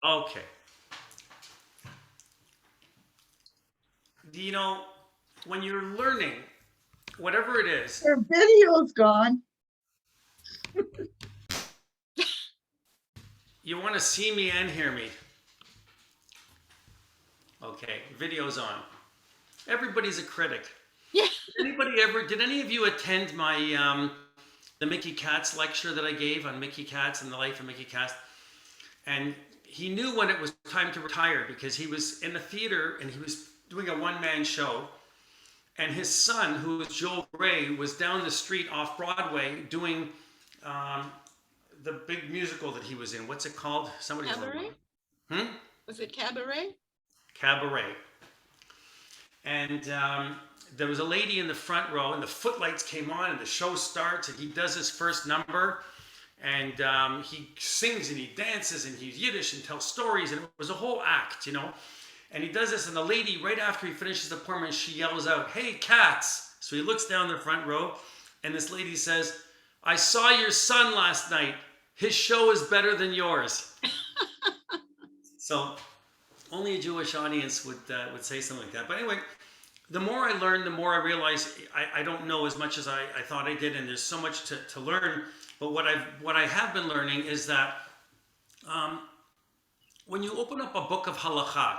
Okay. You know, when you're learning, whatever it is, Her video's gone. you want to see me and hear me. Okay, video's on. Everybody's a critic. Yeah. Did any of you attend my the Mickey Katz lecture that I gave on Mickey Katz and the life of Mickey Katz? And he knew when it was time to retire because he was in the theater and he was doing a one-man show. And his son, who was Joel Grey, was down the street off Broadway doing um, the big musical that he was in. What's it called? Somebody's Cabaret? Was it Cabaret? Cabaret. And there was a lady in the front row, and the footlights came on, and the show starts, and he does his first number, and he sings and he dances and he's Yiddish and tells stories, and it was a whole act, you know. And he does this, and the lady, right after he finishes the performance, she yells out, "Hey, Katz!" So he looks down the front row, and this lady says, "I saw your son last night. His show is better than yours." So only a Jewish audience would say something like that. But anyway, the more I learn, the more I realize I don't know as much as I thought I did, and there's so much to learn. But what I have been learning is that when you open up a book of halakha,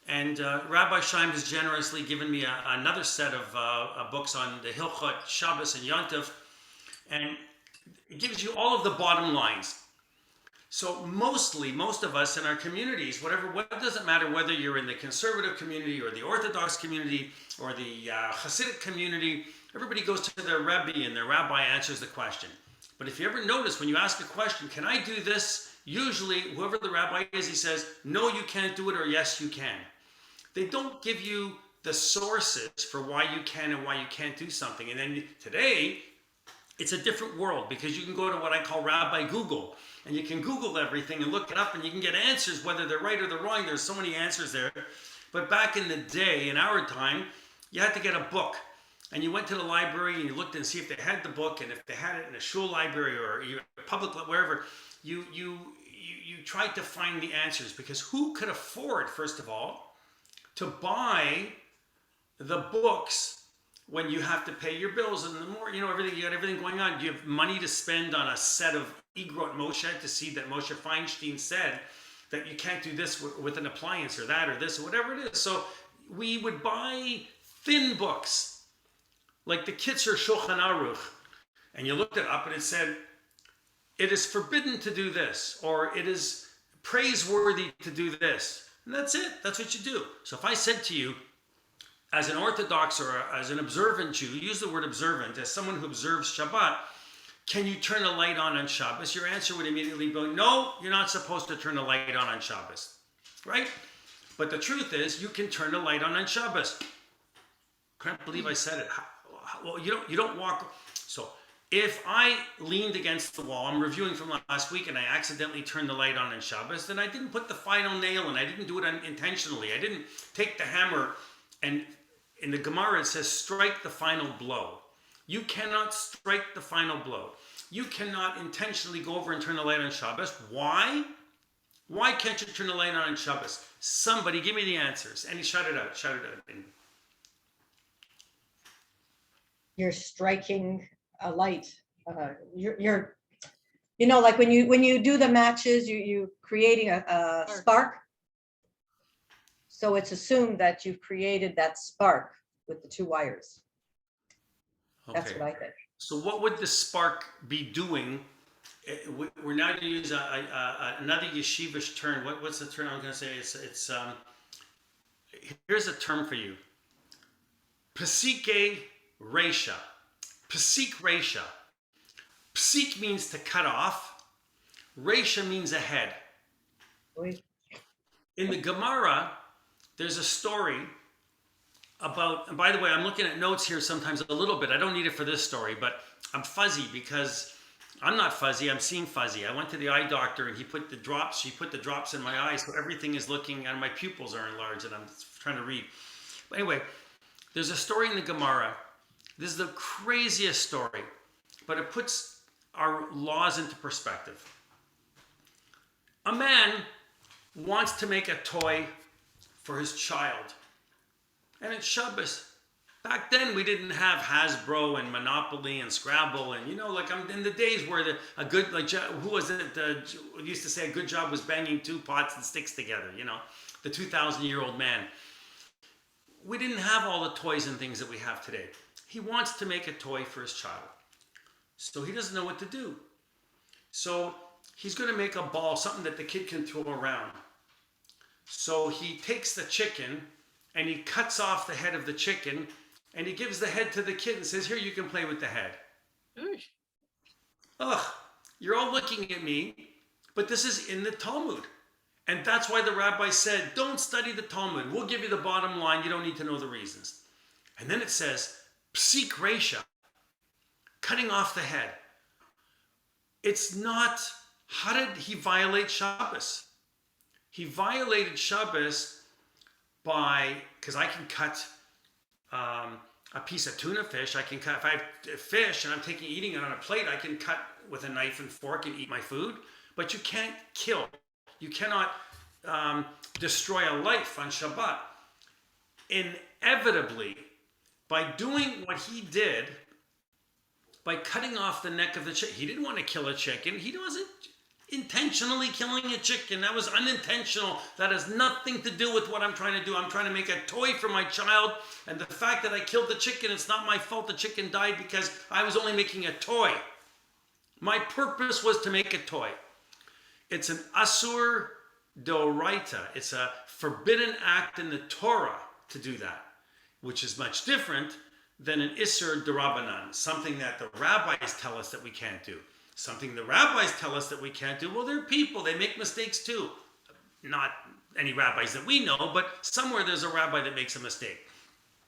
and Rabbi Shaim has generously given me another set of books on the Hilchot, Shabbos, and Yontif, and it gives you all of the bottom lines. So most of us in our communities, what doesn't matter whether you're in the conservative community or the Orthodox community or the Hasidic community, everybody goes to their Rebbe and their rabbi answers the question. But if you ever notice when you ask a question, can I do this? Usually whoever the rabbi is, he says, no, you can't do it, or yes, you can. They don't give you the sources for why you can and why you can't do something. And then today, it's a different world because you can go to what I call Rabbi Google, and you can Google everything and look it up and you can get answers, whether they're right or they're wrong. There's so many answers there. But back in the day, in our time, you had to get a book. And you went to the library and you looked and see if they had the book, and if they had it in a shul library or public, wherever, you tried to find the answers, because who could afford, first of all, to buy the books when you have to pay your bills, and the more, you know, everything, you got everything going on. Do you have money to spend on a set of Igrot Moshe to see that Moshe Feinstein said that you can't do this with an appliance or that or this or whatever it is? So we would buy thin books like the Kitzer Shulchan Aruch, and you looked it up and it said, it is forbidden to do this, or it is praiseworthy to do this. And that's it. That's what you do. So if I said to you, as an Orthodox or as an observant Jew, use the word observant, as someone who observes Shabbat, can you turn a light on Shabbos? Your answer would immediately be, no, you're not supposed to turn a light on Shabbos, right? But the truth is, you can turn a light on Shabbos. Can't believe I said it. Well, you don't walk. So if I leaned against the wall, I'm reviewing from last week, and I accidentally turned the light on Shabbos, then I didn't put the final nail in. I didn't do it intentionally. I didn't take the hammer, and in the Gemara it says, strike the final blow. You cannot strike the final blow. You cannot intentionally go over and turn the light on Shabbos. Why? Why can't you turn the light on Shabbos? Somebody give me the answers. And he shout it out. You're striking a light. You're you know, like when you do the matches, you creating a spark. So it's assumed that you've created that spark with the two wires. Okay. That's what I think. So what would the spark be doing? We're now going to use another yeshivish term. What's the term I'm going to say? It's here's a term for you. Pesike Resha. Pesik Resha. Pesik means to cut off. Resha means ahead. In the Gemara, there's a story about, and by the way, I'm looking at notes here sometimes a little bit. I don't need it for this story, but I'm fuzzy because I'm not fuzzy, I'm seeing fuzzy. I went to the eye doctor and she put the drops in my eyes, so everything is looking, and my pupils are enlarged, and I'm trying to read. But anyway, there's a story in the Gemara. This is the craziest story, but it puts our laws into perspective. A man wants to make a toy for his child. And it's Shabbos. Back then, we didn't have Hasbro and Monopoly and Scrabble, and like I'm in the days where a good who was it? Used to say a good job was banging two pots and sticks together. The 2,000-year-old man. We didn't have all the toys and things that we have today. He wants to make a toy for his child, so he doesn't know what to do. So he's going to make a ball, something that the kid can throw around. So he takes the chicken and he cuts off the head of the chicken. And he gives the head to the kid and says, here, you can play with the head. Ugh, you're all looking at me, but this is in the Talmud. And that's why the rabbi said, don't study the Talmud. We'll give you the bottom line. You don't need to know the reasons. And then it says, psik resha, cutting off the head. It's not, how did he violate Shabbos? He violated Shabbos because I can cut a piece of tuna fish. I can cut, if I have fish and I'm eating it on a plate, I can cut with a knife and fork and eat my food. But you can't kill. You cannot destroy a life on Shabbat. Inevitably, by doing what he did, by cutting off the neck of the chicken, he didn't want to kill a chicken. He wasn't intentionally killing a chicken. That was unintentional. That has nothing to do with what I'm trying to do. I'm trying to make a toy for my child. And the fact that I killed the chicken, it's not my fault the chicken died because I was only making a toy. My purpose was to make a toy. It's an asur doraita. It's a forbidden act in the Torah to do that, which is much different than an isur derabanan, something that the rabbis tell us that we can't do. Something the rabbis tell us that we can't do. Well, they're people. They make mistakes too. Not any rabbis that we know, but somewhere there's a rabbi that makes a mistake.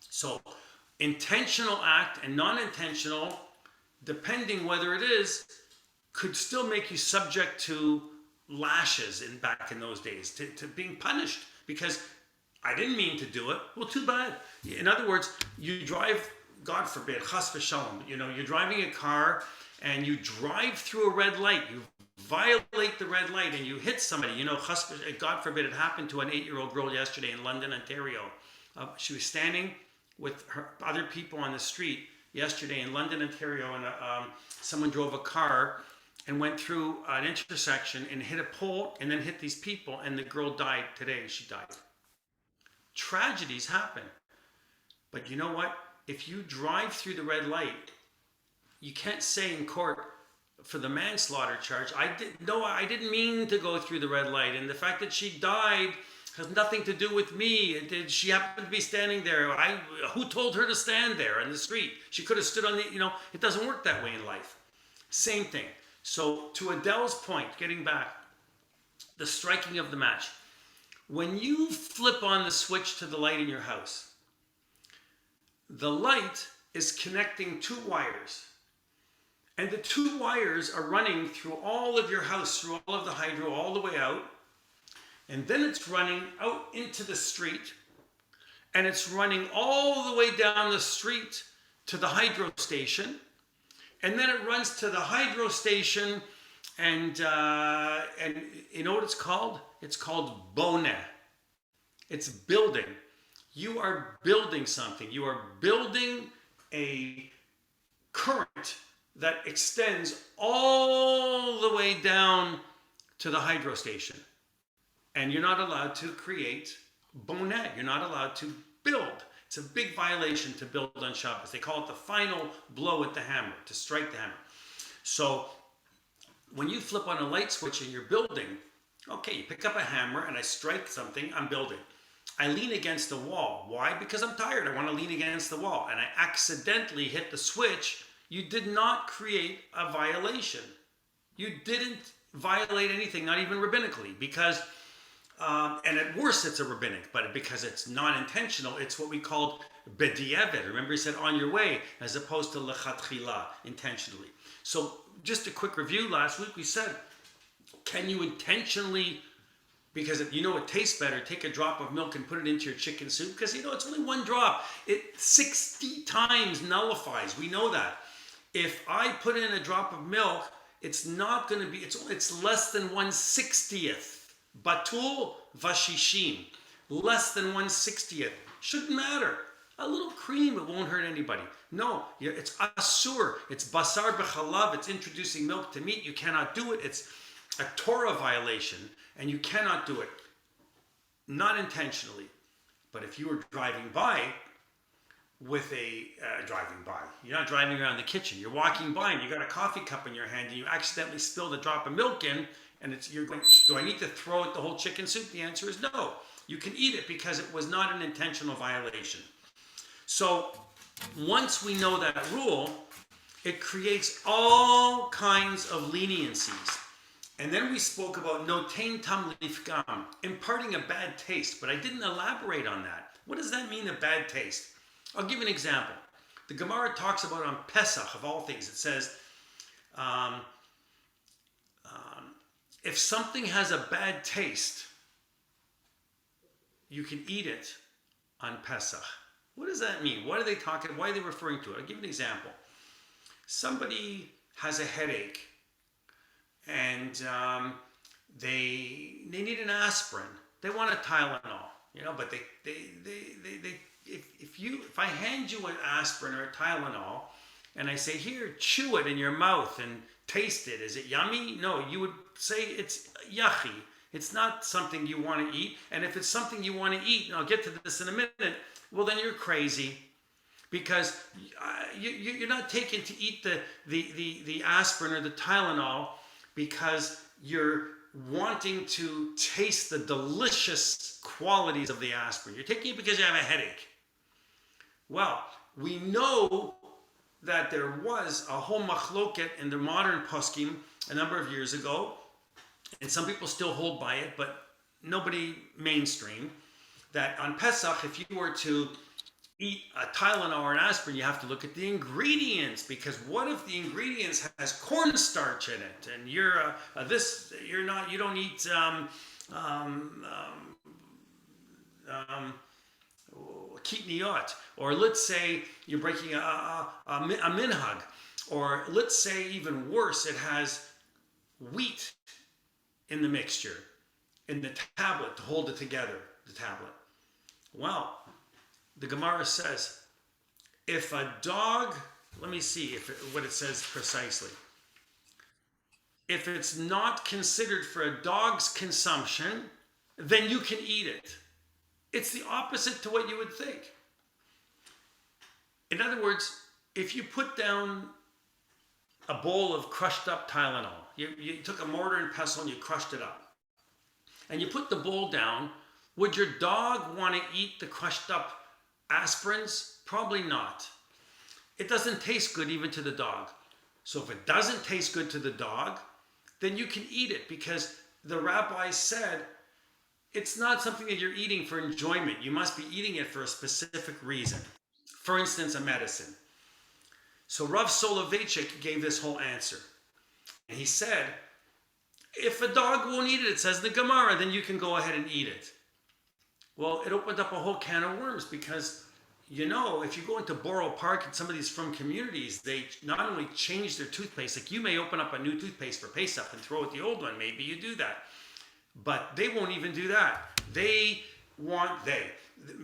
So intentional act and non-intentional, depending whether it is, could still make you subject to lashes back in those days, to being punished because I didn't mean to do it. Well, too bad. In other words, you drive, God forbid, chas v'shalom, you're driving a car and you drive through a red light, you violate the red light and you hit somebody. God forbid, it happened to an 8-year-old girl yesterday in London, Ontario. She was standing with her other people on the street yesterday in London, Ontario, and someone drove a car and went through an intersection and hit a pole and then hit these people, and the girl died today. She died. Tragedies happen. But you know what? If you drive through the red light, you can't say in court for the manslaughter charge, I didn't mean to go through the red light. And the fact that she died has nothing to do with me. She happened to be standing there. Who told her to stand there in the street? She could have stood on it doesn't work that way in life. Same thing. So to Adele's point, getting back, the striking of the match. When you flip on the switch to the light in your house, the light is connecting two wires. And the two wires are running through all of your house, through all of the hydro, all the way out. And then it's running out into the street. And it's running all the way down the street to the hydro station. And then it runs to the hydro station. And you know what it's called? It's called Boneh. It's building. You are building something. You are building a current that extends all the way down to the hydro station. And you're not allowed to create bonnet. You're not allowed to build. It's a big violation to build on Shabbos. They call it the final blow at the hammer, to strike the hammer. So when you flip on a light switch and you're building, okay, you pick up a hammer and I strike something, I'm building. I lean against the wall. Why? Because I'm tired. I want to lean against the wall. And I accidentally hit the switch. You did not create a violation. You didn't violate anything, not even rabbinically, because, and at worst it's a rabbinic, but because it's non-intentional, it's what we called b'diavad. Remember he said on your way, as opposed to lechatchila, intentionally. So just a quick review. Last week we said, can you intentionally, because it tastes better, take a drop of milk and put it into your chicken soup? Because it's only one drop. It 60 times nullifies. We know that. If I put in a drop of milk, it's not going to be, it's less than 1/60th Batul vashishim, less than 1/60th. Shouldn't matter. A little cream, it won't hurt anybody. No, it's asur. It's basar b'chalav. It's introducing milk to meat. You cannot do it. It's a Torah violation, and you cannot do it. Not intentionally. But if you were driving by with you're not driving around the kitchen. You're walking by and you got a coffee cup in your hand and you accidentally spilled a drop of milk in, and you're going, do I need to throw out the whole chicken soup? The answer is no. You can eat it because it was not an intentional violation. So once we know that rule, it creates all kinds of leniencies. And then we spoke about notein tam lifgam, imparting a bad taste, but I didn't elaborate on that. What does that mean, a bad taste? I'll give an example. The Gemara talks about on Pesach, of all things, it says, if something has a bad taste, you can eat it on Pesach. What does that mean? What are they talking? Why are they referring to it? I'll give an example. Somebody has a headache and they need an aspirin. They want a Tylenol, but if I hand you an aspirin or a Tylenol and I say, here, chew it in your mouth and taste it, is it yummy? No, you would say it's yucky. It's not something you want to eat. And if it's something you want to eat, and I'll get to this in a minute, well, then you're crazy, because you're not taken to eat the aspirin or the Tylenol because you're wanting to taste the delicious qualities of the aspirin. You're taking it because you have a headache. Well, we know that there was a whole machloket in the modern poskim a number of years ago, and some people still hold by it, but nobody mainstream, that on Pesach, if you were to eat a Tylenol or an aspirin, you have to look at the ingredients, because what if the ingredients has cornstarch in it, and you don't eat kitniot, or let's say you're breaking a minhag, or let's say even worse, it has wheat in the mixture, in the tablet to hold it together, the tablet. Well, the Gemara says, if a dog, let me see what it says precisely. If it's not considered for a dog's consumption, then you can eat it. It's the opposite to what you would think. In other words, if you put down a bowl of crushed up Tylenol, you took a mortar and pestle and you crushed it up, and you put the bowl down, would your dog want to eat the crushed up aspirins? Probably not. It doesn't taste good even to the dog. So if it doesn't taste good to the dog, then you can eat it, because the rabbi said it's not something that you're eating for enjoyment. You must be eating it for a specific reason. For instance, a medicine. So Rav Soloveitchik gave this whole answer. And he said, if a dog won't eat it, it says in the Gemara, then you can go ahead and eat it. Well, it opened up a whole can of worms, because, if you go into Borough Park and some of these from communities, they not only change their toothpaste, like you may open up a new toothpaste for Pesach and throw out the old one. Maybe you do that. But they won't even do that. The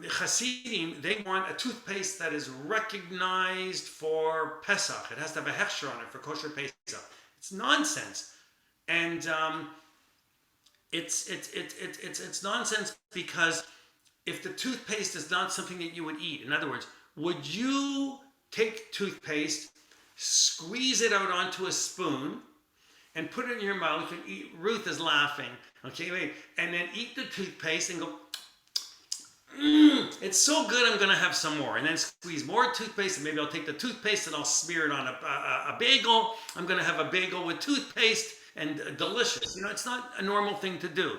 Hasidim, they want a toothpaste that is recognized for Pesach. It has to have a hechsher on it for kosher Pesach. It's nonsense. And it's nonsense, because if the toothpaste is not something that you would eat, in other words, would you take toothpaste, squeeze it out onto a spoon, and put it in your mouth and eat? Ruth is laughing. Okay, wait. And then eat the toothpaste and go, it's so good, I'm going to have some more. And then squeeze more toothpaste, and maybe I'll take the toothpaste and I'll smear it on a bagel. I'm going to have a bagel with toothpaste, and delicious. It's not a normal thing to do.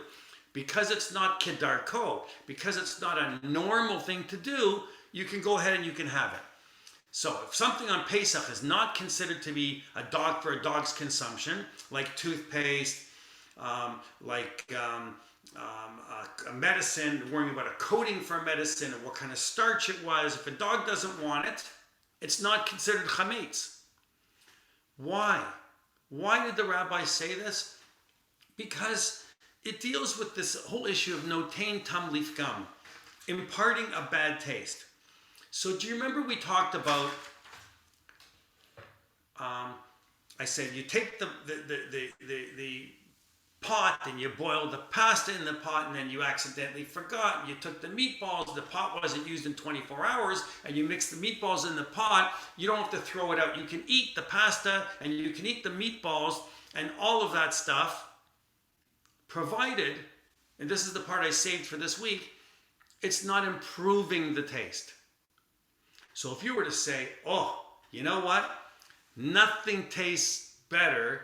Because it's not kedarko, because it's not a normal thing to do, you can go ahead and you can have it. So if something on Pesach is not considered to be a dog's consumption, like toothpaste, like a medicine, worrying about a coating for a medicine, or what kind of starch it was, if a dog doesn't want it, it's not considered chametz. Why? Why did the rabbi say this? Because it deals with this whole issue of notain tam leaf gum, imparting a bad taste. So do you remember we talked about, I said you take the pot and you boil the pasta in the pot, and then you accidentally forgot, you took the meatballs, the pot wasn't used in 24 hours, and you mix the meatballs in the pot. You don't have to throw it out. You can eat the pasta and you can eat the meatballs and all of that stuff, provided, and this is the part I saved for this week, it's not improving the taste. So if you were to say, oh, you know what? Nothing tastes better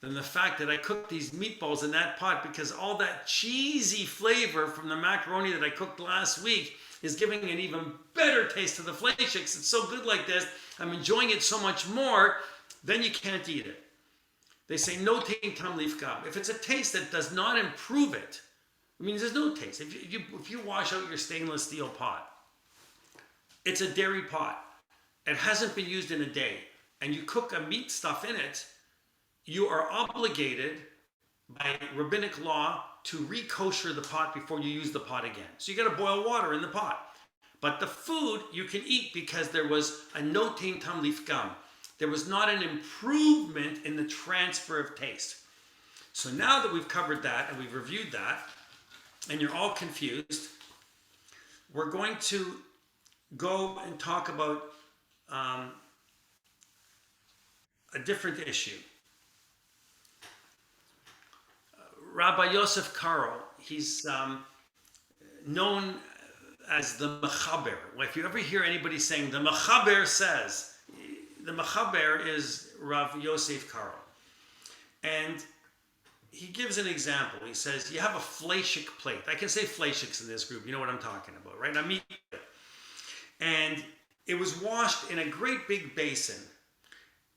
than the fact that I cooked these meatballs in that pot, because all that cheesy flavor from the macaroni that I cooked last week is giving an even better taste to the flakes. It's so good like this. I'm enjoying it so much more. Then you can't eat it. They say no taint tam leaf gum. If it's a taste that does not improve it, I mean, there's no taste. If you wash out your stainless steel pot, it's a dairy pot. It hasn't been used in a day, and you cook a meat stuff in it, you are obligated by rabbinic law to re-kosher the pot before you use the pot again. So you got to boil water in the pot. But the food you can eat because there was a no taint tam leaf gum. There was not an improvement in the transfer of taste. So now that we've covered that and we've reviewed that, and you're all confused, we're going to go and talk about a different issue. Rabbi Yosef Karo, he's known as the Mechaber. If you ever hear anybody saying the Mechaber says, the Mechaber is Rav Yosef Karo. And he gives an example. He says, you have a fleshik plate. I can say fleshiks in this group. You know what I'm talking about, right? I mean, and it was washed in a great big basin.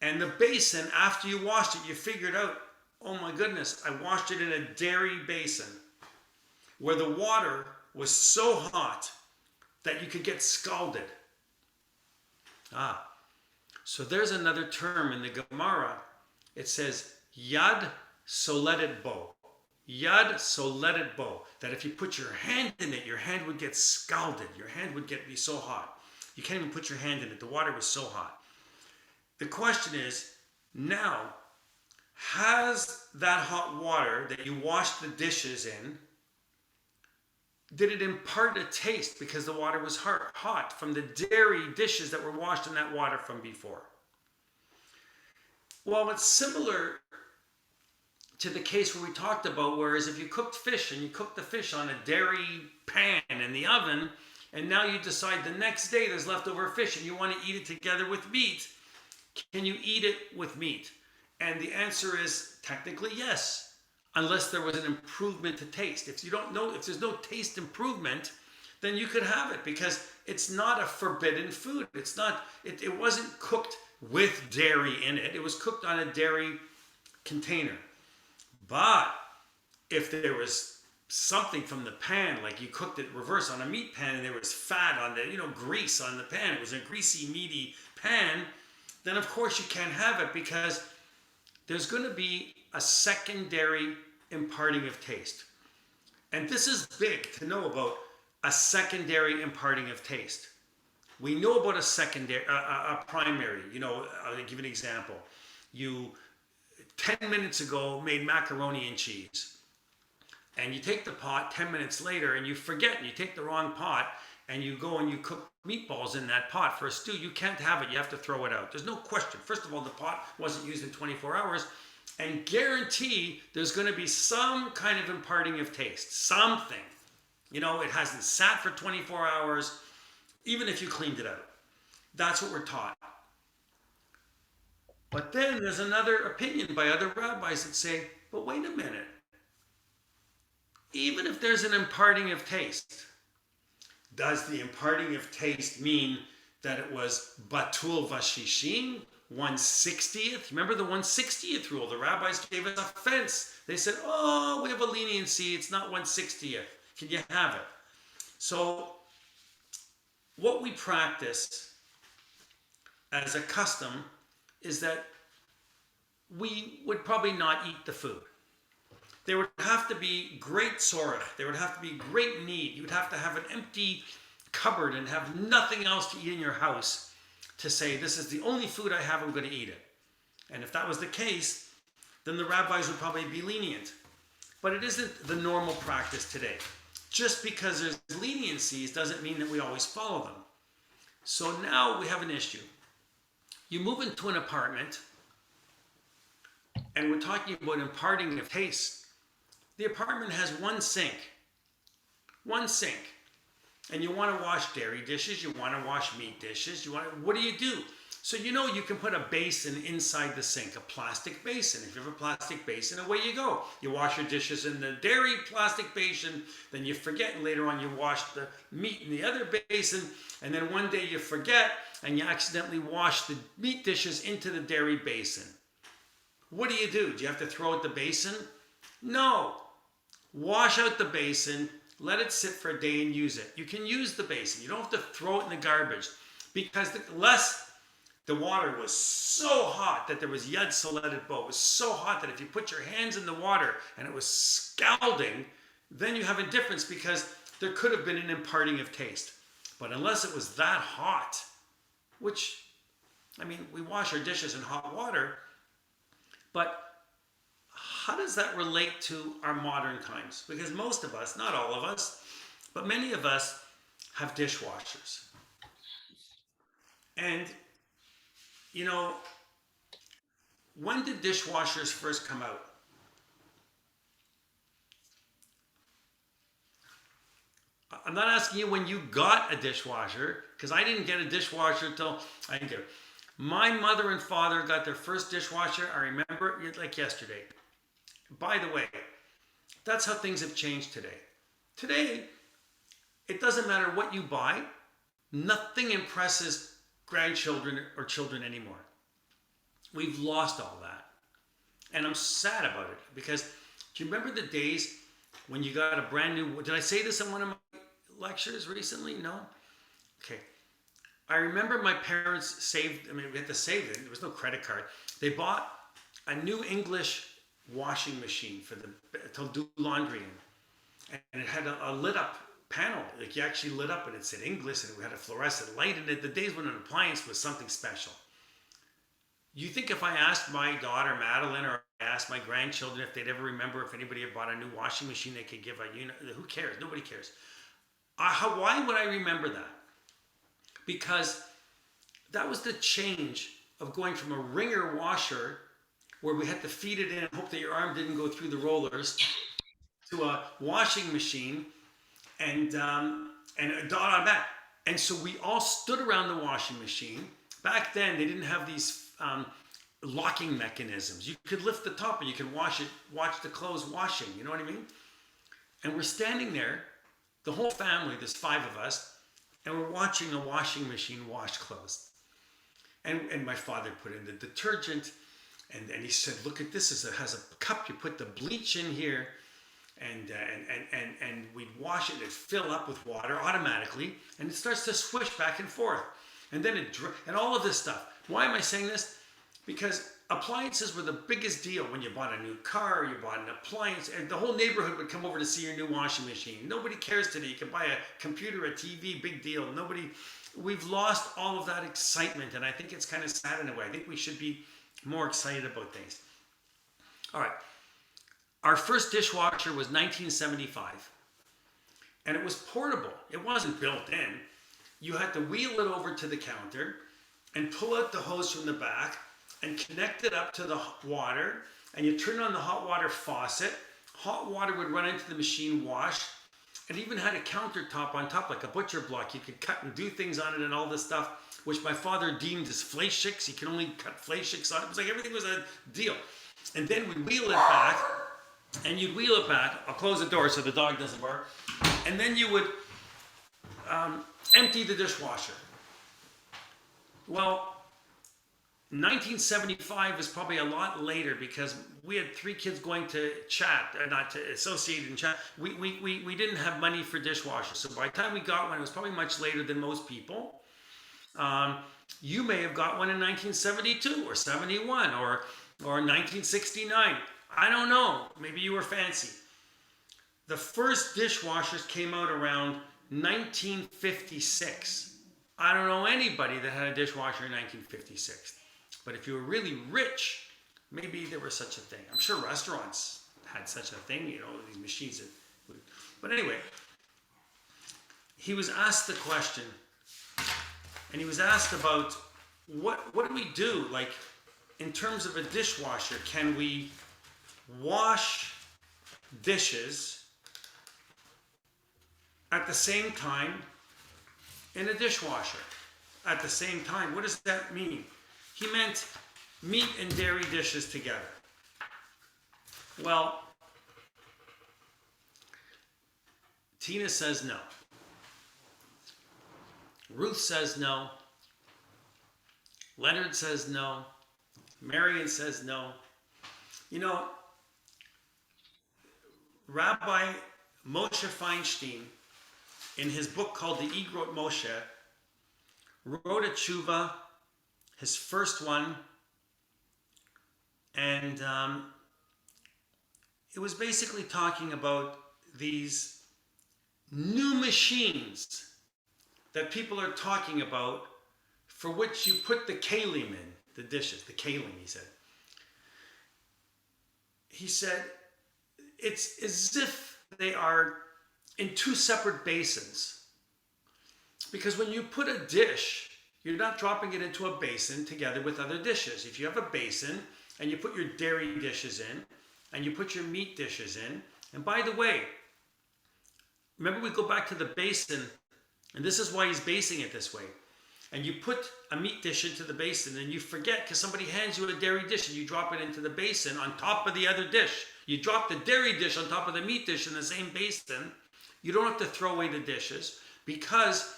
And the basin, after you washed it, you figured out, oh my goodness, I washed it in a dairy basin where the water was so hot that you could get scalded. So there's another term in the Gemara. It says, Yad soledet bo. Yad soledet bo. That if you put your hand in it, your hand would get scalded. Your hand would be so hot. You can't even put your hand in it. The water was so hot. The question is, now, has that hot water that you washed the dishes in, did it impart a taste because the water was hot from the dairy dishes that were washed in that water from before? Well, it's similar to the case where we talked about, whereas if you cooked fish and you cooked the fish on a dairy pan in the oven, and now you decide the next day there's leftover fish and you want to eat it together with meat, can you eat it with meat? And the answer is technically yes, unless there was an improvement to taste. If you don't know, if there's no taste improvement, then you could have it because it's not a forbidden food. It's not, it wasn't cooked with dairy in it. It was cooked on a dairy container. But if there was something from the pan, like you cooked it reverse on a meat pan and there was fat on the, grease on the pan, it was a greasy, meaty pan, then of course you can't have it because there's going to be a secondary imparting of taste. And this is big to know about a secondary imparting of taste. We know about a secondary, a primary. I'll give you an example. You, 10 minutes ago, made macaroni and cheese. And you take the pot 10 minutes later and you forget, and you take the wrong pot, and you go and you cook meatballs in that pot for a stew. You can't have it. You have to throw it out. There's no question. First of all, the pot wasn't used in 24 hours. And guarantee there's going to be some kind of imparting of taste. Something. It hasn't sat for 24 hours, even if you cleaned it out. That's what we're taught. But then there's another opinion by other rabbis that say, but wait a minute. Even if there's an imparting of taste, does the imparting of taste mean that it was batul vashishim, 1/60th? Remember the 1/60th rule? The rabbis gave us a fence. They said, oh, we have a leniency. It's not 1/60th. Can you have it? So what we practice as a custom is that we would probably not eat the food. there would have to be great sorrow. There would have to be great need. You would have to have an empty cupboard and have nothing else to eat in your house to say, this is the only food I have, I'm going to eat it. And if that was the case, then the rabbis would probably be lenient. But it isn't the normal practice today. Just because there's leniencies doesn't mean that we always follow them. So now we have an issue. You move into an apartment, and we're talking about imparting of taste. The apartment has one sink. One sink. And you want to wash dairy dishes, you want to wash meat dishes, what do? So you can put a basin inside the sink, a plastic basin. If you have a plastic basin, away you go. You wash your dishes in the dairy plastic basin, then you forget, and later on you wash the meat in the other basin, and then one day you forget, and you accidentally wash the meat dishes into the dairy basin. What do? Do you have to throw out the basin? No. Wash out the basin, let it sit for a day and use it. You can use the basin. You don't have to throw it in the garbage, because the water was so hot that there was yad soledet bo. It was so hot that if you put your hands in the water and it was scalding, then you have a difference, because there could have been an imparting of taste. But unless it was that hot, which, we wash our dishes in hot water, but how does that relate to our modern times? Because most of us, not all of us, but many of us have dishwashers. And, when did dishwashers first come out? I'm not asking you when you got a dishwasher, because I didn't get a dishwasher until I didn't get it. My mother and father got their first dishwasher, I remember it like yesterday. By the way, that's how things have changed today. Today, it doesn't matter what you buy. Nothing impresses grandchildren or children anymore. We've lost all that. And I'm sad about it, because do you remember the days when you got a brand new, did I say this in one of my lectures recently? No? Okay. I remember my parents saved, we had to save it. There was no credit card. They bought a new English washing machine to do laundry in. And it had a lit up panel. Like, you actually lit up and it said English, and it had a fluorescent light in it. The days when an appliance was something special. You think if I asked my daughter Madeline, or I asked my grandchildren if they'd ever remember if anybody had bought a new washing machine they could give a unit, who cares? Nobody cares. Why would I remember that? Because that was the change of going from a wringer washer, where we had to feed it in and hope that your arm didn't go through the rollers, to a washing machine and a dot on that. And so we all stood around the washing machine. Back then, they didn't have these locking mechanisms. You could lift the top and you could watch the clothes washing. You know what I mean? And we're standing there, the whole family, there's 5 of us, and we're watching a washing machine wash clothes. And my father put in the detergent, and he said, look at this, it has a cup, you put the bleach in here, and we'd wash it, and it'd fill up with water automatically, and it starts to swish back and forth. And then and all of this stuff. Why am I saying this? Because appliances were the biggest deal when you bought a new car, or you bought an appliance, and the whole neighborhood would come over to see your new washing machine. Nobody cares today. You can buy a computer, a TV, big deal. We've lost all of that excitement, and I think it's kind of sad in a way. I think we should be more excited about things. All right. Our first dishwasher was 1975, and it was portable. It wasn't built in. You had to wheel it over to the counter and pull out the hose from the back and connect it up to the water, and you turn on the hot water faucet. Hot water would run into the machine wash. It even had a countertop on top, like a butcher block. You could cut and do things on it and all this stuff, which my father deemed as fleischiks. He could only cut fleischiks on it. It was like everything was a deal. And then we'd wheel it back, and you'd wheel it back. I'll close the door so the dog doesn't bark. And then you would empty the dishwasher. Well, 1975 is probably a lot later, because we had 3 kids going to chat, not to Associated and chat. We didn't have money for dishwashers. So by the time we got one, it was probably much later than most people. You may have got one in 1972 or 71 or 1969. I don't know. Maybe you were fancy. The first dishwashers came out around 1956. I don't know anybody that had a dishwasher in 1956. But if you were really rich, maybe there was such a thing. I'm sure restaurants had such a thing, you know, these machines that would. But anyway, he was asked the question, and he was asked about what do we do? Like, in terms of a dishwasher, can we wash dishes at the same time in a dishwasher? At the same time, what does that mean? He meant meat and dairy dishes together. Well, Tina says no. Ruth says no. Leonard says no. Marion says no. You know, Rabbi Moshe Feinstein, in his book called The Igrot Moshe, wrote a tshuva, his first one, and it was basically talking about these new machines that people are talking about, for which you put the kalim in, the dishes, the kalim, he said. He said, it's as if they are in two separate basins. Because when you put a dish, you're not dropping it into a basin together with other dishes. If you have a basin and you put your dairy dishes in, and you put your meat dishes in, and by the way, remember we go back to the basin, and this is why he's basing it this way. And you put a meat dish into the basin, and you forget because somebody hands you a dairy dish and you drop it into the basin on top of the other dish. You drop the dairy dish on top of the meat dish in the same basin. You don't have to throw away the dishes because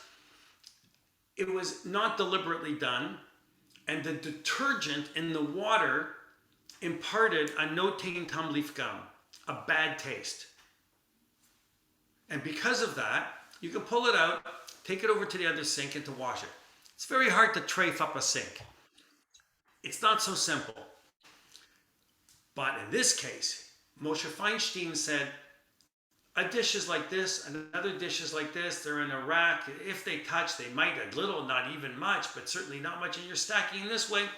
it was not deliberately done, and the detergent in the water imparted a notating tamlif gum, a bad taste. And because of that, you can pull it out, take it over to the other sink, and to wash it. It's very hard to trafe up a sink. It's not so simple. But in this case, Moshe Feinstein said, a dish is like this, another dish is like this, they're in a rack. If they touch, they might a little, not even much, but certainly not much, and you're stacking this way.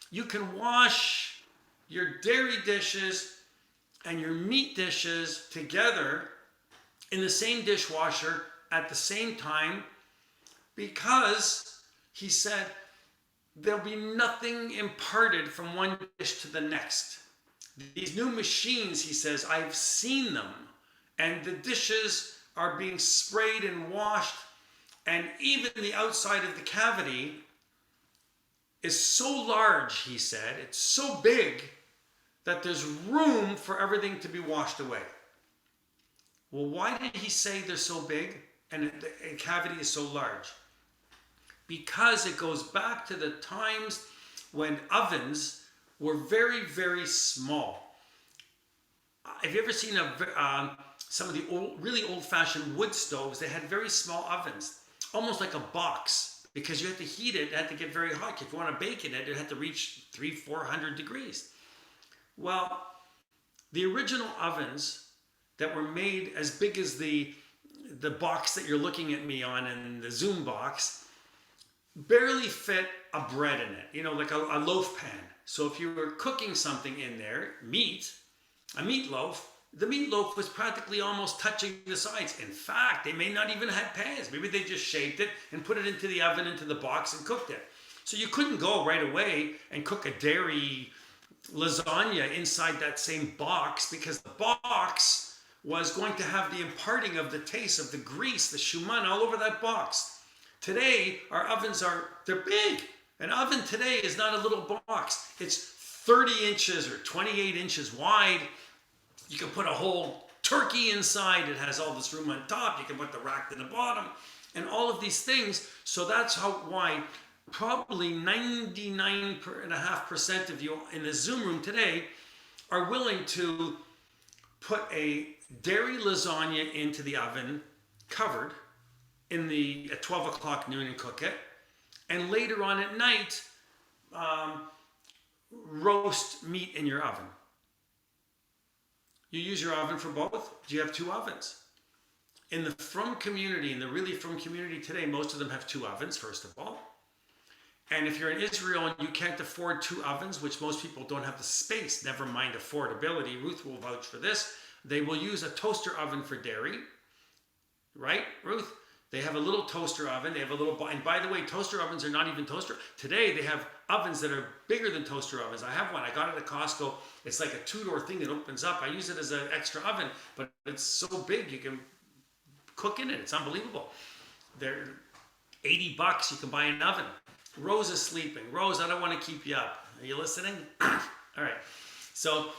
You can wash your dairy dishes and your meat dishes together in the same dishwasher at the same time, because he said there'll be nothing imparted from one dish to the next. These new machines, he says, I've seen them, and the dishes are being sprayed and washed, and even the outside of the cavity is so large, he said, it's so big that there's room for everything to be washed away. Well, why did he say they're so big and the cavity is so large? Because it goes back to the times when ovens were very, very small. Have you ever seen some of the really old-fashioned wood stoves? They had very small ovens, almost like a box, because you had to heat it. It had to get very hot. If you want to bake in it, it had to reach 300-400 degrees. Well, the original ovens that were made as big as the box that you're looking at me on in the Zoom box barely fit a bread in it, you know, like a loaf pan. So if you were cooking something in there, a meatloaf, the meatloaf was practically almost touching the sides. In fact, they may not even have pans. Maybe they just shaped it and put it into the oven, into the box, and cooked it. So you couldn't go right away and cook a dairy lasagna inside that same box, because the box was going to have the imparting of the taste of the grease, the shuman, all over that box. Today, our ovens they're big. An oven today is not a little box. It's 30 inches or 28 inches wide. You can put a whole turkey inside. It has all this room on top. You can put the rack in the bottom and all of these things. So that's why probably 99.5% of you in the Zoom room today are willing to put a dairy lasagna into the oven, covered, at 12 o'clock noon, and cook it. And later on at night, roast meat in your oven. You use your oven for both? Do you have two ovens? In the Frum community, in the really Frum community today, most of them have two ovens, first of all. And if you're in Israel and you can't afford two ovens, which most people don't have the space, never mind affordability, Ruth will vouch for this, they will use a toaster oven for dairy. Right, Ruth? They have a little toaster oven. They have a little, and by the way, toaster ovens are not even toaster. Today, they have ovens that are bigger than toaster ovens. I have one. I got it at Costco. It's like a two-door thing that opens up. I use it as an extra oven, but it's so big you can cook in it. It's unbelievable. They're $80. You can buy an oven. Rose is sleeping. Rose, I don't want to keep you up. Are you listening? All right. So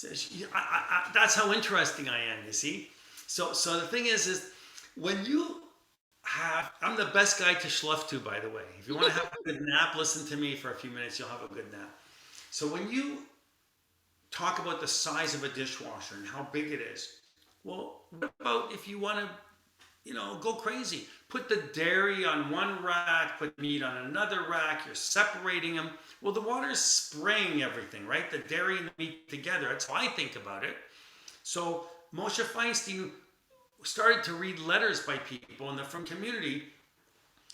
that's how interesting I am, you see? So the thing is when you have, I'm the best guy to schluff to, by the way. If you want to have a good nap, listen to me for a few minutes, you'll have a good nap. So when you talk about the size of a dishwasher and how big it is, well, what about if you want to, go crazy? Put the dairy on one rack, put meat on another rack, you're separating them. Well, the water's spraying everything, right? The dairy and the meat together. That's how I think about it. So Moshe Feinstein started to read letters by people in the Frum community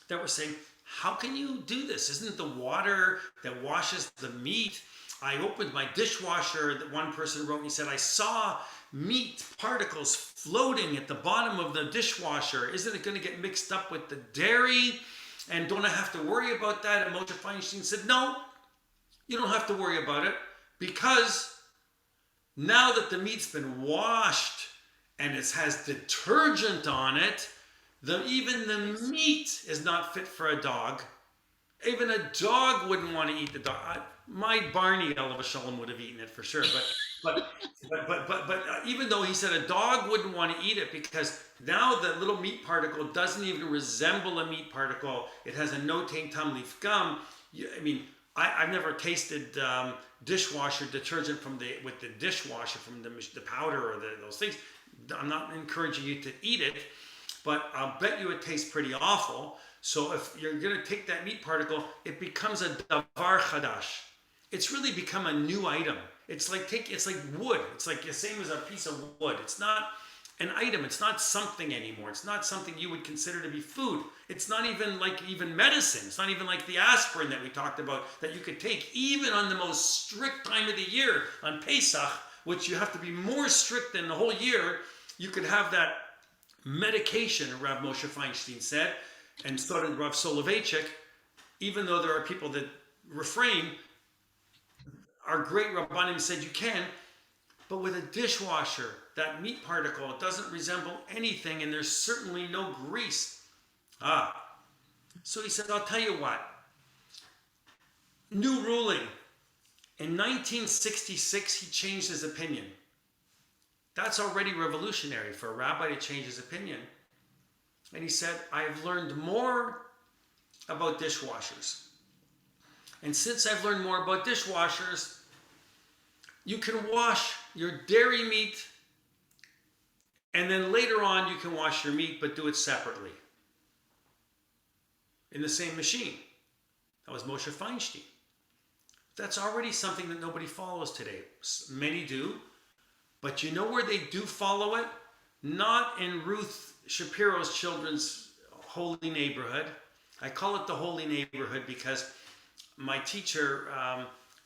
that were saying, how can you do this? Isn't the water that washes the meat? I opened my dishwasher, that one person wrote, and he said, I saw meat particles floating at the bottom of the dishwasher. Isn't it going to get mixed up with the dairy? And don't I have to worry about that? And Moshe Feinstein said, no, you don't have to worry about it, because now that the meat's been washed and it has detergent on it, even the meat is not fit for a dog. Even a dog wouldn't want to eat the dog. My Barney, Alav Shalom, would have eaten it for sure. But even though he said a dog wouldn't want to eat it, because now the little meat particle doesn't even resemble a meat particle. It has a no taint tam leaf gum. I've never tasted dishwasher detergent with the dishwasher from the powder or those things. I'm not encouraging you to eat it, but I'll bet you it tastes pretty awful. So if you're going to take that meat particle, it becomes a davar chadash. It's really become a new item. It's like wood. It's like the same as a piece of wood. It's not an item. It's not something anymore. It's not something you would consider to be food. It's not even like medicine. It's not even like the aspirin that we talked about that you could take even on the most strict time of the year, on Pesach, which you have to be more strict than the whole year. You could have that medication, Rav Moshe Feinstein said, and so did Rav Soloveitchik, even though there are people that refrain. Our great Rabbanim said you can, but with a dishwasher, that meat particle, it doesn't resemble anything, and there's certainly no grease. So he said, I'll tell you what. New ruling. In 1966, he changed his opinion. That's already revolutionary for a rabbi to change his opinion. And he said, I have learned more about dishwashers. And since I've learned more about dishwashers, you can wash your dairy meat, and then later on you can wash your meat, but do it separately in the same machine. That was Moshe Feinstein. That's already something that nobody follows today. Many do, but you know where they do follow it? Not in Ruth Shapiro's children's holy neighborhood. I call it the holy neighborhood because my teacher,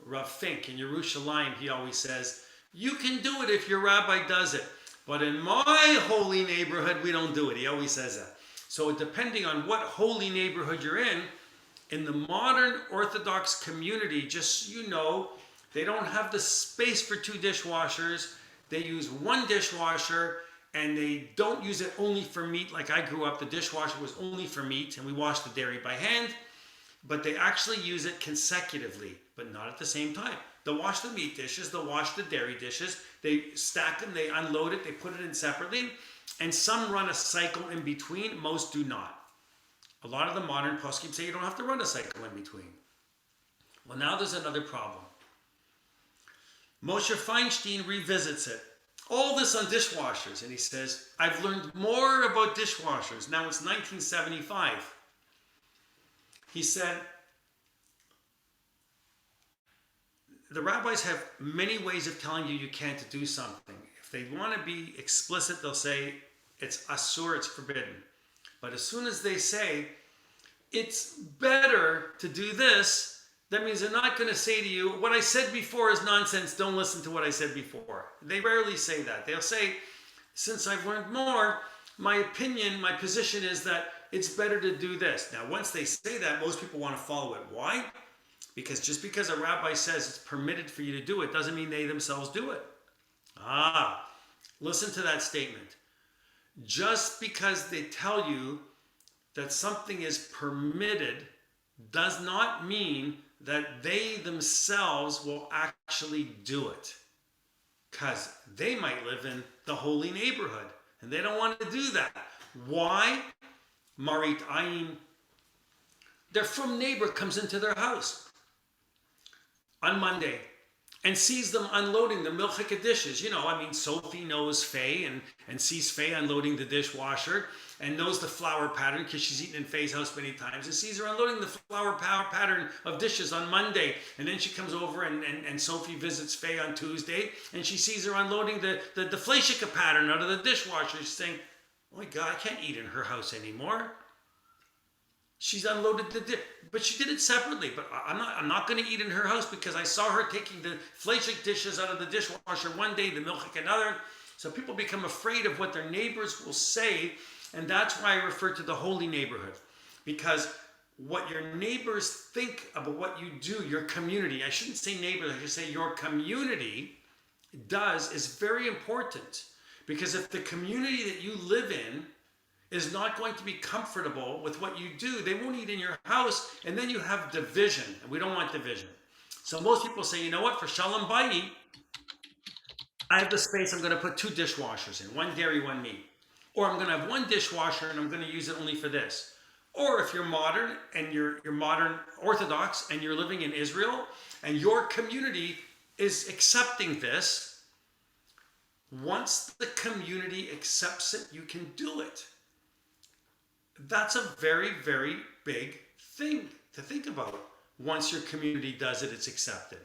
Rav Fink in Yerushalayim, he always says, you can do it if your rabbi does it. But in my holy neighborhood, we don't do it. He always says that. So depending on what holy neighborhood you're in the modern Orthodox community, just so you know, they don't have the space for two dishwashers. They use one dishwasher, and they don't use it only for meat. Like I grew up, the dishwasher was only for meat, and we washed the dairy by hand. But they actually use it consecutively, but not at the same time. They'll wash the meat dishes, they'll wash the dairy dishes, they stack them, they unload it, they put it in separately, and some run a cycle in between, most do not. A lot of the modern poskim say you don't have to run a cycle in between. Well, now there's another problem. Moshe Feinstein revisits it. All this on dishwashers, and he says, I've learned more about dishwashers. Now it's 1975. He said, the rabbis have many ways of telling you you can't do something. If they want to be explicit, they'll say it's asur, it's forbidden. But as soon as they say it's better to do this, that means they're not going to say to you, what I said before is nonsense, don't listen to what I said before. They rarely say that. They'll say, since I've learned more, my opinion, my position is that it's better to do this. Now, once they say that, most people want to follow it. Why? Because just because a rabbi says it's permitted for you to do it doesn't mean they themselves do it. Listen to that statement. Just because they tell you that something is permitted does not mean that they themselves will actually do it. Because they might live in the holy neighborhood and they don't want to do that. Why? Marit Ayin. Their from neighbor comes into their house on Monday and sees them unloading the milchika dishes. You know, I mean, Sophie knows Faye and sees Faye unloading the dishwasher and knows the flower pattern because she's eaten in Faye's house many times and sees her unloading the flower pattern of dishes on Monday. And then she comes over and Sophie visits Faye on Tuesday and she sees her unloading the fleshika pattern out of the dishwasher. She's saying, oh my God, I can't eat in her house anymore. She's unloaded but she did it separately. But I'm not going to eat in her house because I saw her taking the fleshik dishes out of the dishwasher one day, the milchik another. So people become afraid of what their neighbors will say, and that's why I refer to the holy neighborhood, because what your neighbors think about what you do, your community. I shouldn't say neighbors. I should say your community does is very important, because if the community that you live in is not going to be comfortable with what you do, they won't eat in your house, and then you have division, and we don't want division. So most people say, you know what, for Shalom Bayit, I have the space, I'm going to put 2 dishwashers in, one dairy, one meat. Or I'm going to have one dishwasher and I'm going to use it only for this. Or if you're modern and you're modern Orthodox and you're living in Israel and your community is accepting this, once the community accepts it, you can do it. That's a very, very big thing to think about. Once your community does it, it's accepted.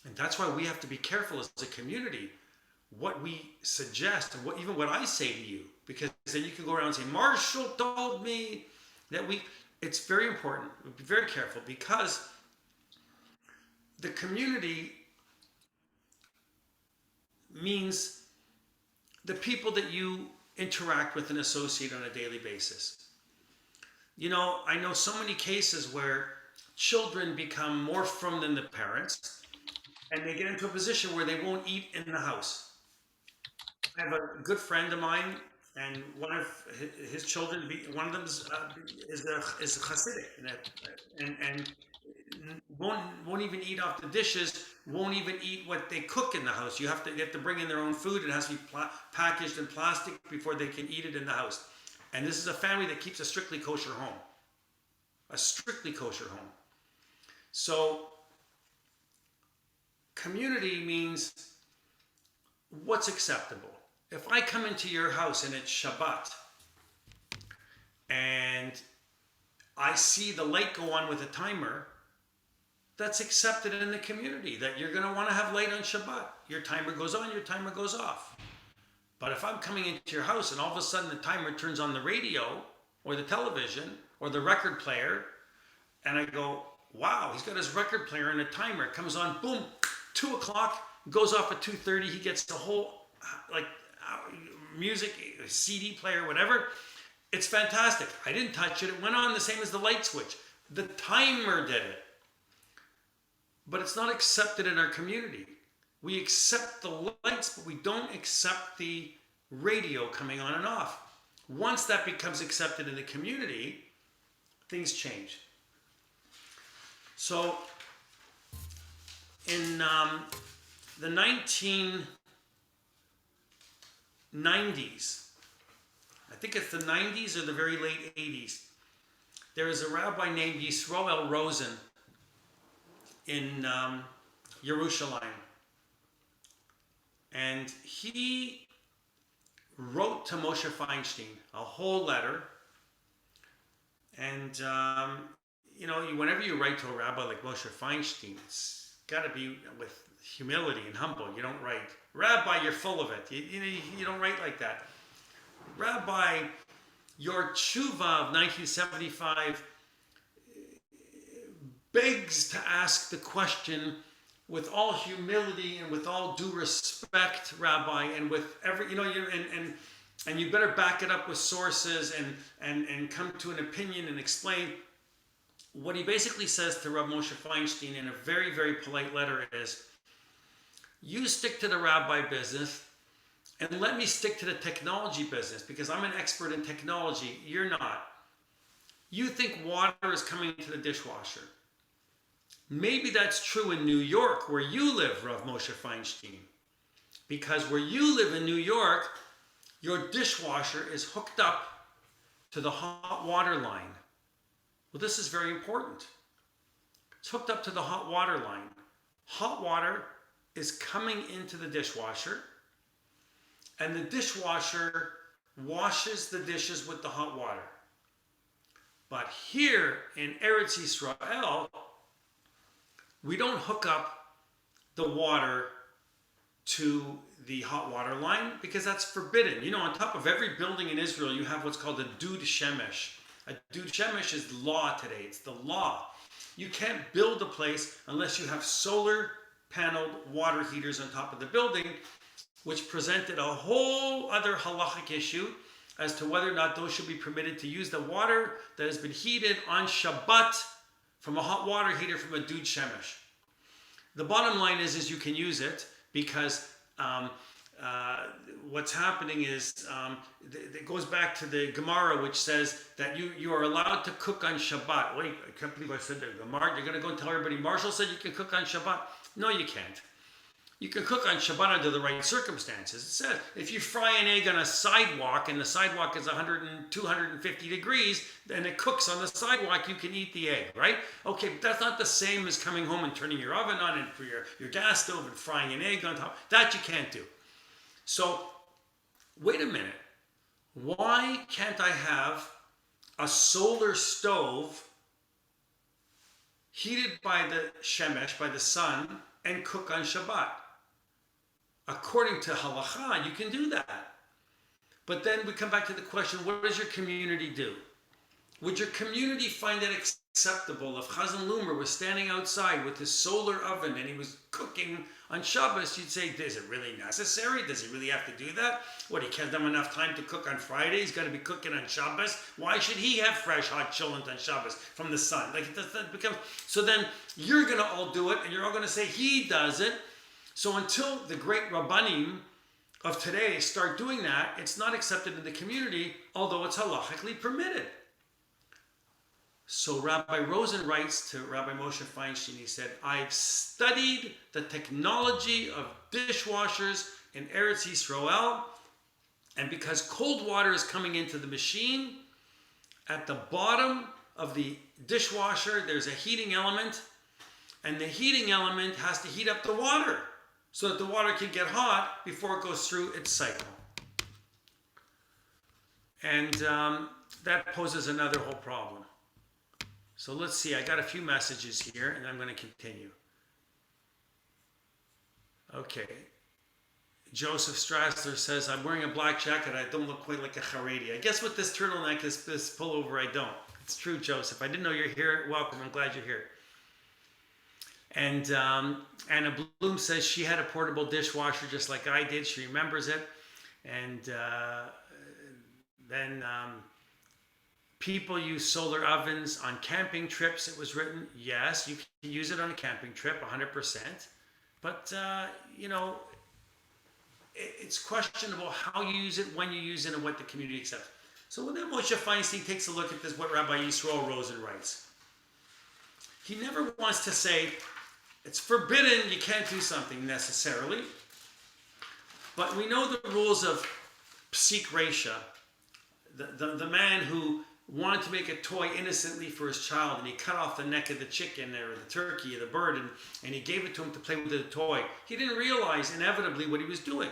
And that's why we have to be careful as a community what we suggest and even what I say to you, because then you can go around and say, Marshall told me that it's very important. Be very careful, because the community means the people that you interact with and associate on a daily basis. You know, I know so many cases where children become more frum than the parents, and they get into a position where they won't eat in the house. I have a good friend of mine, and one of his children, one of them is a Hasidic, and won't even eat off the dishes, won't even eat what they cook in the house. You have to bring in their own food. It has to be packaged in plastic before they can eat it in the house. And this is a family that keeps a strictly kosher home. A strictly kosher home. So community means what's acceptable. If I come into your house and it's Shabbat and I see the light go on with a timer, that's accepted in the community, that you're going to want to have light on Shabbat. Your timer goes on, your timer goes off. But if I'm coming into your house and all of a sudden the timer turns on the radio or the television or the record player, and I go, wow, he's got his record player and a timer. It comes on, boom, 2 o'clock, goes off at 2:30. He gets the whole music, CD player, whatever. It's fantastic. I didn't touch it. It went on the same as the light switch. The timer did it. But it's not accepted in our community. We accept the lights, but we don't accept the radio coming on and off. Once that becomes accepted in the community, things change. So in the 1990s, I think it's the 90s or the very late 80s, there is a rabbi named Yisroel Rosen in Jerusalem. And he wrote to Moshe Feinstein a whole letter. And, whenever you write to a rabbi like Moshe Feinstein, it's got to be with humility and humble. You don't write, Rabbi, you're full of it. You don't write like that. Rabbi, your tshuva of 1975 begs to ask the question with all humility and with all due respect, Rabbi, and with every, and you better back it up with sources and come to an opinion and explain. What he basically says to Rav Moshe Feinstein in a very, very polite letter is, you stick to the rabbi business and let me stick to the technology business, because I'm an expert in technology. You're not. You think water is coming to the dishwasher. Maybe that's true in New York where you live, Rav Moshe Feinstein, because where you live in New York, your dishwasher is hooked up to the hot water line. Well, this is very important. It's hooked up to the hot water line. Hot water is coming into the dishwasher, and the dishwasher washes the dishes with the hot water. But here in Eretz Yisrael, we don't hook up the water to the hot water line because that's forbidden. You know, on top of every building in Israel, you have what's called a dud shemesh. A dud shemesh is law today. It's the law. You can't build a place unless you have solar paneled water heaters on top of the building, which presented a whole other halachic issue as to whether or not those should be permitted to use the water that has been heated on Shabbat from a hot water heater from a dud shemesh. The bottom line is you can use it because what's happening is it goes back to the Gemara, which says that you are allowed to cook on Shabbat. Wait, I can't believe I said that. Gemara, you're going to go and tell everybody Marshall said you can cook on Shabbat? No, you can't. You can cook on Shabbat under the right circumstances. It says if you fry an egg on a sidewalk and the sidewalk is 250 degrees, and it cooks on the sidewalk, you can eat the egg, right? Okay, but that's not the same as coming home and turning your oven on and for your gas stove and frying an egg on top. That you can't do. So, wait a minute. Why can't I have a solar stove heated by the shemesh, by the sun, and cook on Shabbat? According to halacha, you can do that. But then we come back to the question, what does your community do? Would your community find it acceptable if Chazan Lumer was standing outside with his solar oven and he was cooking on Shabbos? You'd say, is it really necessary? Does he really have to do that? What, he can't have enough time to cook on Friday? He's got to be cooking on Shabbos? Why should he have fresh hot cholent on Shabbos from the sun? Like, that becomes, so then you're going to all do it and you're all going to say he does it. So until the great Rabbanim of today start doing that, it's not accepted in the community, although it's halachically permitted. So Rabbi Rosen writes to Rabbi Moshe Feinstein, he said, I've studied the technology of dishwashers in Eretz Yisrael, and because cold water is coming into the machine, at the bottom of the dishwasher, there's a heating element, and the heating element has to heat up the water so that the water can get hot before it goes through its cycle. And that poses another whole problem. So let's see, I got a few messages here and I'm going to continue. Okay. Joseph Strassler says, I'm wearing a black jacket. I don't look quite like a Haredi. I guess with this turtleneck, this pullover, I don't. It's true, Joseph. I didn't know you're here. Welcome. I'm glad you're here. And Anna Bloom says she had a portable dishwasher just like I did. She remembers it. And then people use solar ovens on camping trips. It was written, yes, you can use it on a camping trip, 100%. But, it's questionable how you use it, when you use it, and what the community accepts. So then Moshe Feinstein takes a look at this, what Rabbi Yisroel Rosen writes. He never wants to say, it's forbidden, you can't do something necessarily. But we know the rules of Psik Resha, the man who wanted to make a toy innocently for his child, and he cut off the neck of the chicken or the turkey or the bird, and he gave it to him to play with the toy. He didn't realize inevitably what he was doing.